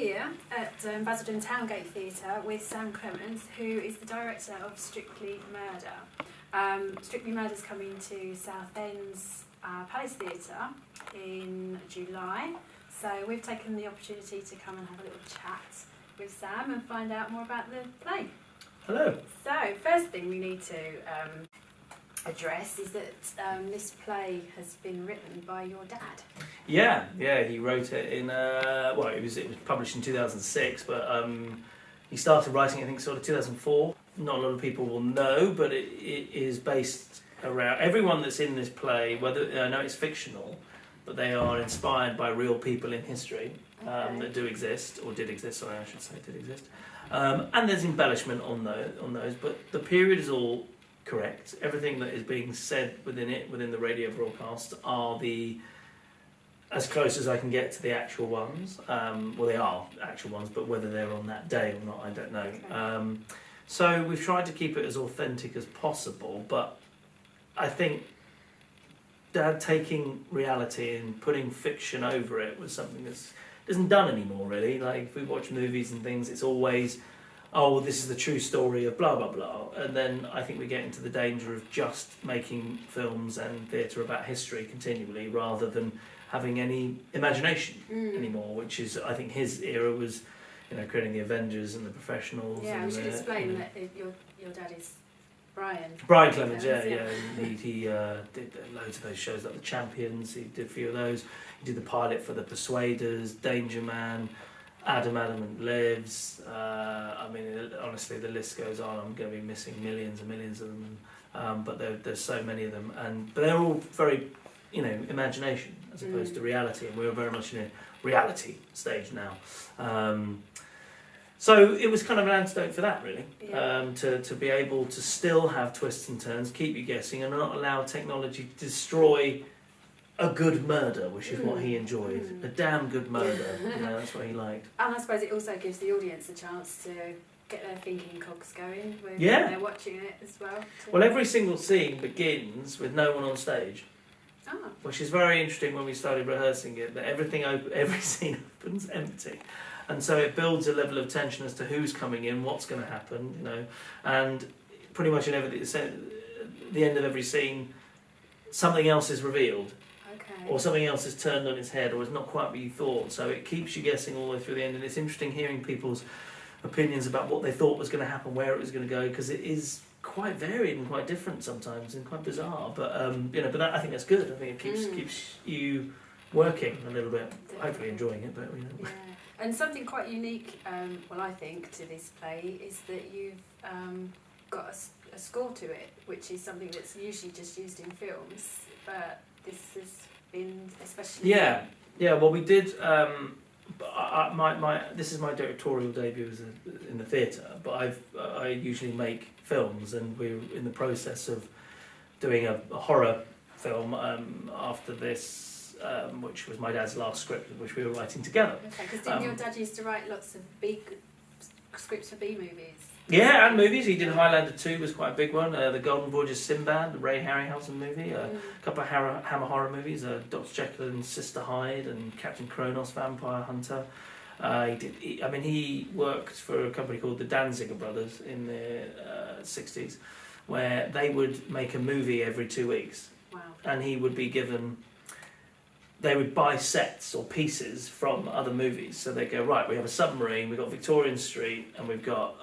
here at Basildon Towngate Theatre with Sam Clemens, who is the director of Strictly Murder. Strictly Murder's coming to Southend's Palace Theatre in July, so we've taken the opportunity to come and have a little chat with Sam and find out more about the play. Hello. So, first thing we need to address is that this play has been written by your dad. Yeah, he wrote it in, it was published in 2006, but he started writing it, I think, sort of 2004. Not a lot of people will know, but it is based around, everyone that's in this play, whether, I know it's fictional, but they are inspired by real people in history that do exist, or did exist, sorry, I should say did exist. And there's embellishment on those, but the period is all correct. Everything that is being said within the radio broadcast are as close as I can get to the actual ones. Well, they are actual ones, but whether they're on that day or not, I don't know. Okay. So we've tried to keep it as authentic as possible, but I think Dad taking reality and putting fiction over it was something that isn't done anymore, really. Like, if we watch movies and things, it's always, oh, this is the true story of blah, blah, blah. And then I think we get into the danger of just making films and theatre about history continually, rather than having any imagination anymore, which is, I think his era was, creating the Avengers and the Professionals. Yeah, we should explain that your dad is Brian. Brian Clemens, yeah. He did loads of those shows, like The Champions. He did a few of those. He did the pilot for The Persuaders, Danger Man, Adam and Lives. Honestly, the list goes on. I'm going to be missing millions and millions of them, but there's so many of them, but they're all very, imagination as opposed to reality, and we're very much in a reality stage now. So it was kind of an antidote for that, really, to be able to still have twists and turns, keep you guessing, and not allow technology to destroy a good murder, which is what he enjoyed. A damn good murder, that's what he liked. And I suppose it also gives the audience a chance to get their thinking cogs going when they're watching it as well. Well, every single scene begins with no one on stage, which is very interesting when we started rehearsing it, that every scene opens empty. And so it builds a level of tension as to who's coming in, what's going to happen, and pretty much in everything, at the end of every scene, something else is revealed. Or something else is turned on its head, or is not quite what you thought. So it keeps you guessing all the way through the end, and it's interesting hearing people's opinions about what they thought was going to happen, where it was going to go, because it is quite varied and quite different sometimes, and quite bizarre. But I think that's good. I think it keeps you working a little bit, hopefully enjoying it. But Yeah. And something quite unique, I think, to this play is that you've got a score to it, which is something that's usually just used in films, but this has been especially... Yeah, well, we did... this is my directorial debut in the theatre, but I usually make films, and we're in the process of doing a horror film after this, which was my dad's last script, which we were writing together. Okay, because didn't your dad used to write lots of big scripts for B-movies? Yeah, and movies. He did Highlander 2, was quite a big one. The Golden Voyage of Sinbad, the Ray Harryhausen movie. A couple of Hammer horror movies, Dr. Jekyll and Sister Hyde, and Captain Kronos, Vampire Hunter. He worked for a company called the Danziger Brothers in the 60s, where they would make a movie every 2 weeks. Wow. And he would be given... They would buy sets or pieces from other movies. So they go, right, we have a submarine, we've got Victorian Street, and we've got,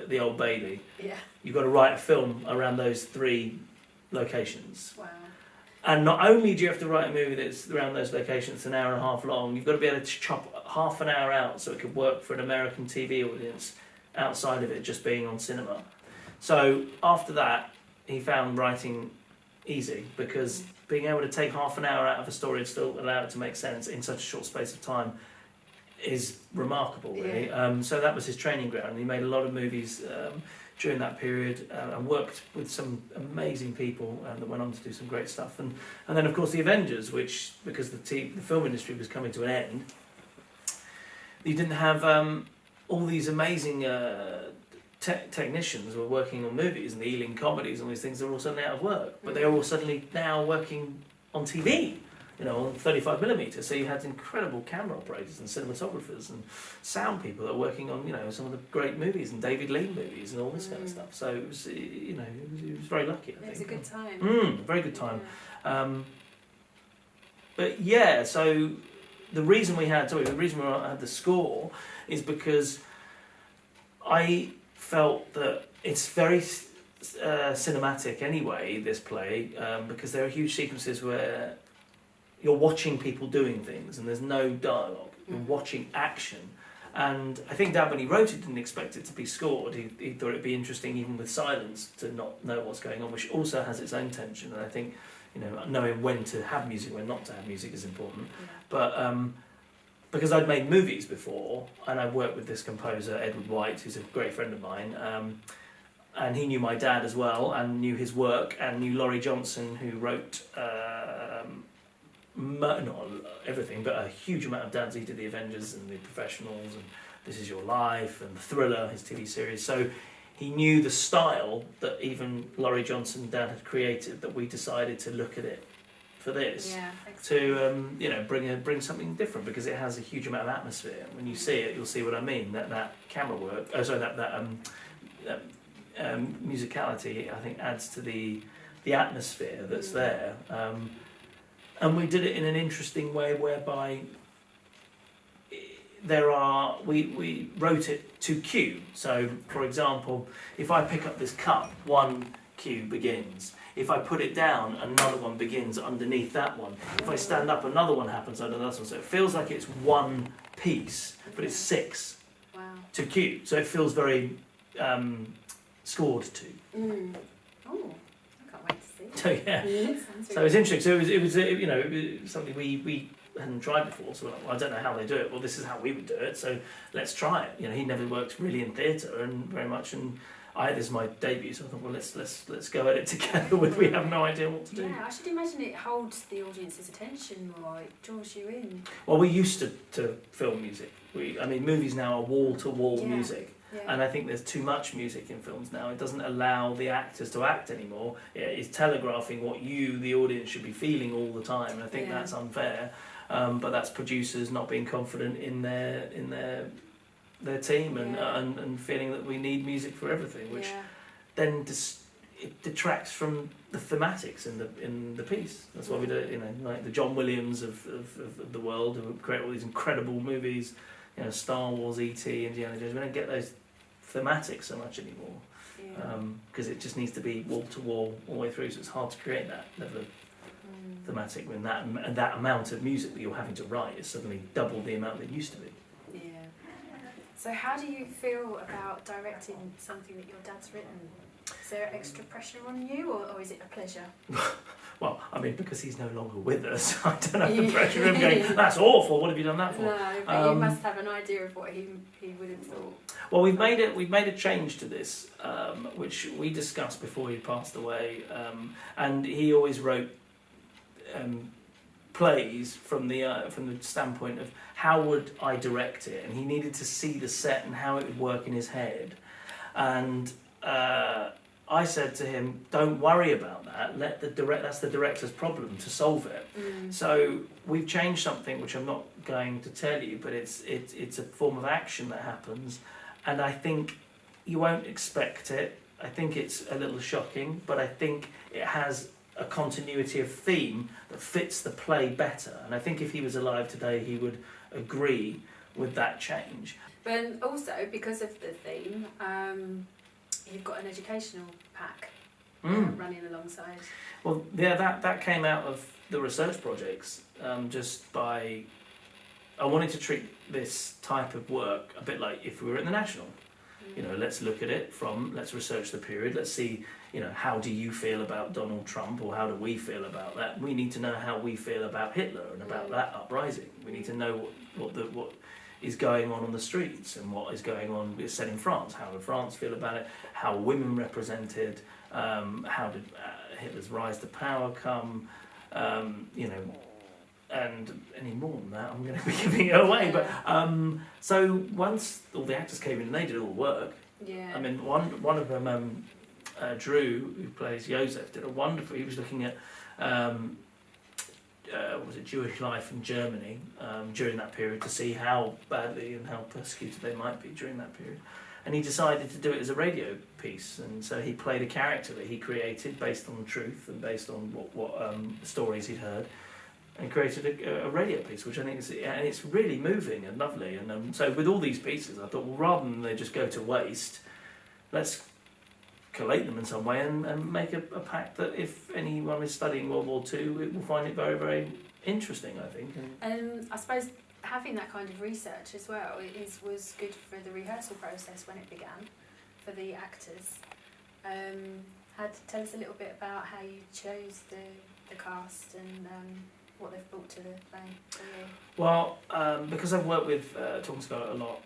the Old Bailey. Yeah. You've got to write a film around those 3 locations. Wow. And not only do you have to write a movie that's around those locations, an hour and a half long, you've got to be able to chop half an hour out so it could work for an American TV audience outside of it just being on cinema. So after that, he found writing easy, because being able to take half an hour out of a story and still allow it to make sense in such a short space of time is remarkable, really. Yeah. So that was his training ground, and he made a lot of movies during that period, and worked with some amazing people that went on to do some great stuff. And then, of course, the Avengers, which, because the film industry was coming to an end, you didn't have all these amazing technicians who were working on movies and the Ealing comedies and all these things. They're all suddenly out of work, but they're all suddenly now working on TV. on 35mm. So you had incredible camera operators and cinematographers and sound people that were working on, some of the great movies and David Lean movies and all this kind of stuff. So it was, it was very lucky, I think. It was a good time. Very good time. Yeah. But yeah, so the reason we had the score is because I felt that it's very cinematic anyway, this play, because there are huge sequences where you're watching people doing things and there's no dialogue. You're watching action. And I think Dad, when he wrote it, didn't expect it to be scored. He thought it'd be interesting, even with silence, to not know what's going on, which also has its own tension. And I think, knowing when to have music, when not to have music is important. Yeah. But because I'd made movies before, and I'd worked with this composer, Edward White, who's a great friend of mine, and he knew my dad as well, and knew his work, and knew Laurie Johnson, who wrote not everything, but a huge amount of Dad's. He did The Avengers and The Professionals and This Is Your Life and Thriller, his TV series. So he knew the style that even Laurie Johnson and Dad had created, that we decided to look at it for this, to bring something different, because it has a huge amount of atmosphere. When you see it, you'll see what I mean. That camera work, musicality, I think, adds to the atmosphere that's there. And we did it in an interesting way, whereby we wrote it to cue. So, for example, if I pick up this cup, one cue begins. If I put it down, another one begins underneath that one. If I stand up, another one happens under that one. So it feels like it's one piece, but it's 6 to cue. So it feels very scored to. Oh, I can't wait to see it. So yeah, so it was interesting. So it was something we hadn't tried before. So we're like, well, I don't know how they do it. Well, this is how we would do it. So let's try it. He never worked really in theatre and very much, and this is my debut. So I thought, well, let's go at it together. We have no idea what to do. Yeah, I should imagine it holds the audience's attention more. It draws you in. Well, we used to film music. Movies now are wall-to-wall music. Yeah. And I think there's too much music in films now. It doesn't allow the actors to act anymore. It's telegraphing what you, the audience, should be feeling all the time. And I think that's unfair. But that's producers not being confident in their team and feeling that we need music for everything, which then it detracts from the thematics in the piece. That's why we do it. Like the John Williams of the world, who create all these incredible movies. Star Wars, E.T., Indiana Jones. We don't get those thematics so much anymore, because it just needs to be wall to wall all the way through. So it's hard to create that level of thematic when that amount of music that you're having to write is suddenly double the amount that it used to be. Yeah. So how do you feel about directing something that your dad's written? Is there extra pressure on you, or is it a pleasure? Well, because he's no longer with us, I don't have the pressure of him going, that's awful, what have you done that for? No, but you must have an idea of what he would have thought. Well, we've made a change to this, which we discussed before he passed away, and he always wrote plays from the standpoint of how would I direct it, and he needed to see the set and how it would work in his head, and I said to him, don't worry about that. That's the director's problem to solve it. So we've changed something which I'm not going to tell you, but it's a form of action that happens, and I think you won't expect it. I think it's a little shocking, but I think it has a continuity of theme that fits the play better. And I think if he was alive today, he would agree with that change. But also, because of the theme, you've got an educational pack running alongside. Well, yeah, that came out of the research projects. I wanted to treat this type of work a bit like if we were at the National. Let's look at it let's research the period. Let's see, how do you feel about Donald Trump, or how do we feel about that? We need to know how we feel about Hitler and about that uprising. We need to know what is going on the streets and what is going on said in France. How did France feel about it? How are women represented? How did Hitler's rise to power come? And any more than that, I'm going to be giving it away. But so once all the actors came in and they did all the work. Yeah. One of them, Drew, who plays Joseph, did a wonderful. He was looking at Jewish life in Germany during that period to see how badly and how persecuted they might be during that period. And he decided to do it as a radio piece, and so he played a character that he created based on truth and based on what stories he'd heard, and created a radio piece, which I think is, and it's really moving and lovely. And so with all these pieces, I thought, well, rather than they just go to waste, let's collate them in some way and make a pack that if anyone is studying World War II, it will find it very, very interesting, I think. And I suppose having that kind of research as well was good for the rehearsal process when it began for the actors. Tell us a little bit about how you chose the cast and what they've brought to the play for you. Well, because I've worked with Talking Scarlet a lot,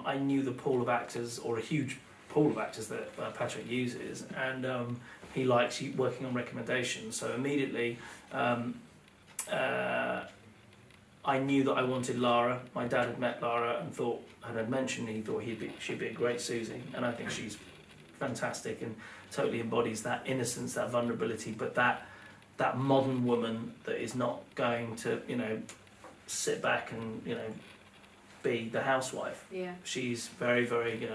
I knew the pool of actors, or a huge pool of actors that Patrick uses, and he likes working on recommendations. So immediately, I knew that I wanted Lara. My dad had met Lara and had mentioned he thought she'd be a great Susie, and I think she's fantastic and totally embodies that innocence, that vulnerability, but that modern woman that is not going to, sit back and, be the housewife. Yeah. She's very, very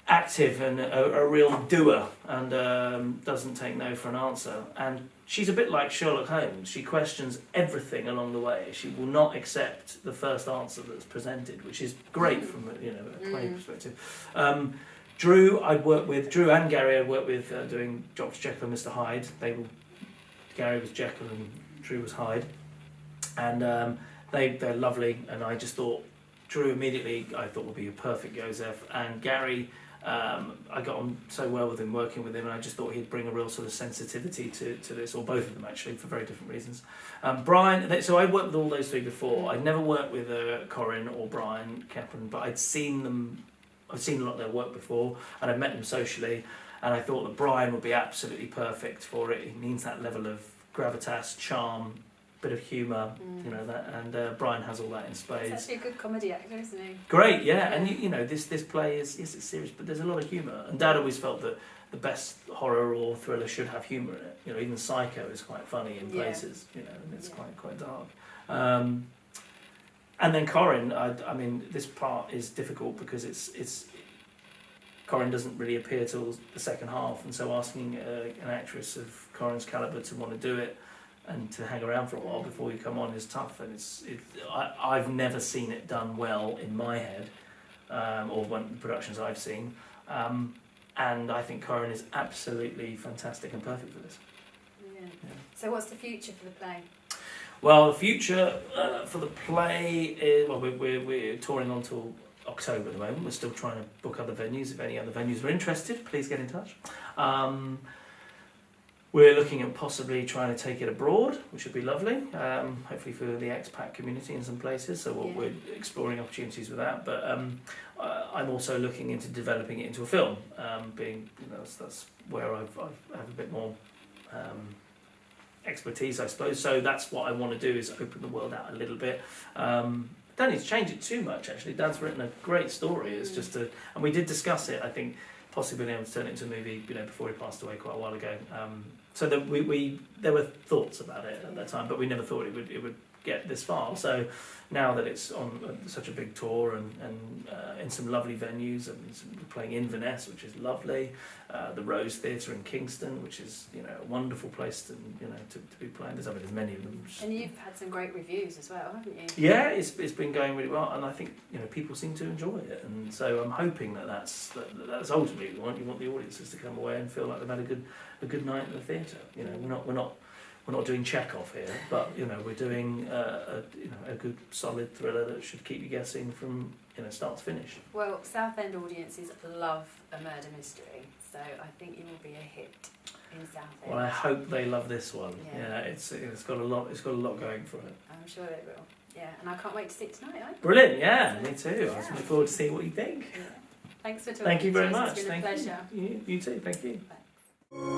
active and a real doer, and doesn't take no for an answer. And she's a bit like Sherlock Holmes. She questions everything along the way. She will not accept the first answer that's presented, which is great from a playing perspective. Drew and Gary I'd worked with doing Dr. Jekyll and Mr. Hyde. Gary was Jekyll and Drew was Hyde, and they're lovely. And I just thought Drew immediately I thought would be a perfect Joseph, and Gary I got on so well with him, working with him, and I just thought he'd bring a real sort of sensitivity to this, or both of them actually, for very different reasons. Brian, so I worked with all those three before. I'd never worked with Corrinne or Brian Capron, but I'd seen a lot of their work before, and I'd met them socially, and I thought that Brian would be absolutely perfect for it. He needs that level of gravitas, charm, bit of humour, and Brian has all that in spades. He's actually a good comedy actor, isn't he? Great, yeah. And this play is, yes, it's serious, but there's a lot of humour. And Dad always felt that the best horror or thriller should have humour in it. Even Psycho is quite funny in places, and it's quite dark. And then Corrinne, I mean, this part is difficult because it's Corrinne doesn't really appear till the second half, and so asking an actress of Corrinne's calibre to want to do it and to hang around for a while before you come on is tough. And I've never seen it done well in my head, or one of the productions I've seen. And I think Corrinne is absolutely fantastic and perfect for this. Yeah. So what's the future for the play? Well, the future for the play is, we're touring on till October at the moment. We're still trying to book other venues. If any other venues are interested, please get in touch. We're looking at possibly trying to take it abroad, which would be lovely, hopefully for the expat community in some places. So we're exploring opportunities with that. But I'm also looking into developing it into a film, that's where I have a bit more expertise, I suppose. So that's what I want to do, is open the world out a little bit. Don't need to change it too much, actually. Dad's written a great story. It's just and we did discuss it, I think, possibly being able to turn it into a movie, before he passed away quite a while ago. So that there were thoughts about it at that time, but we never thought it would get this far. So now that it's on such a big tour and in some lovely venues, and we're playing Inverness, which is lovely, the Rose Theatre in Kingston, which is a wonderful place to be playing. There's many of them. And you've had some great reviews as well, haven't you? Yeah, it's been going really well, and I think people seem to enjoy it, and so I'm hoping that's ultimately what you want. You want the audiences to come away and feel like they've had a good night at the theatre. We're not doing Chekhov here, but we're doing a good solid thriller that should keep you guessing from start to finish. Well, Southend audiences love a murder mystery, so I think you will be a hit in Southend. Well, I hope they love this one. Yeah, it's got a lot. It's got a lot going for it. I'm sure they will. Yeah, and I can't wait to see it tonight. Brilliant. Yeah, me too. I was looking forward to seeing what you think. Yeah. Thanks for talking. Thank you very much. It's been a pleasure. You too. Thank you. Thanks.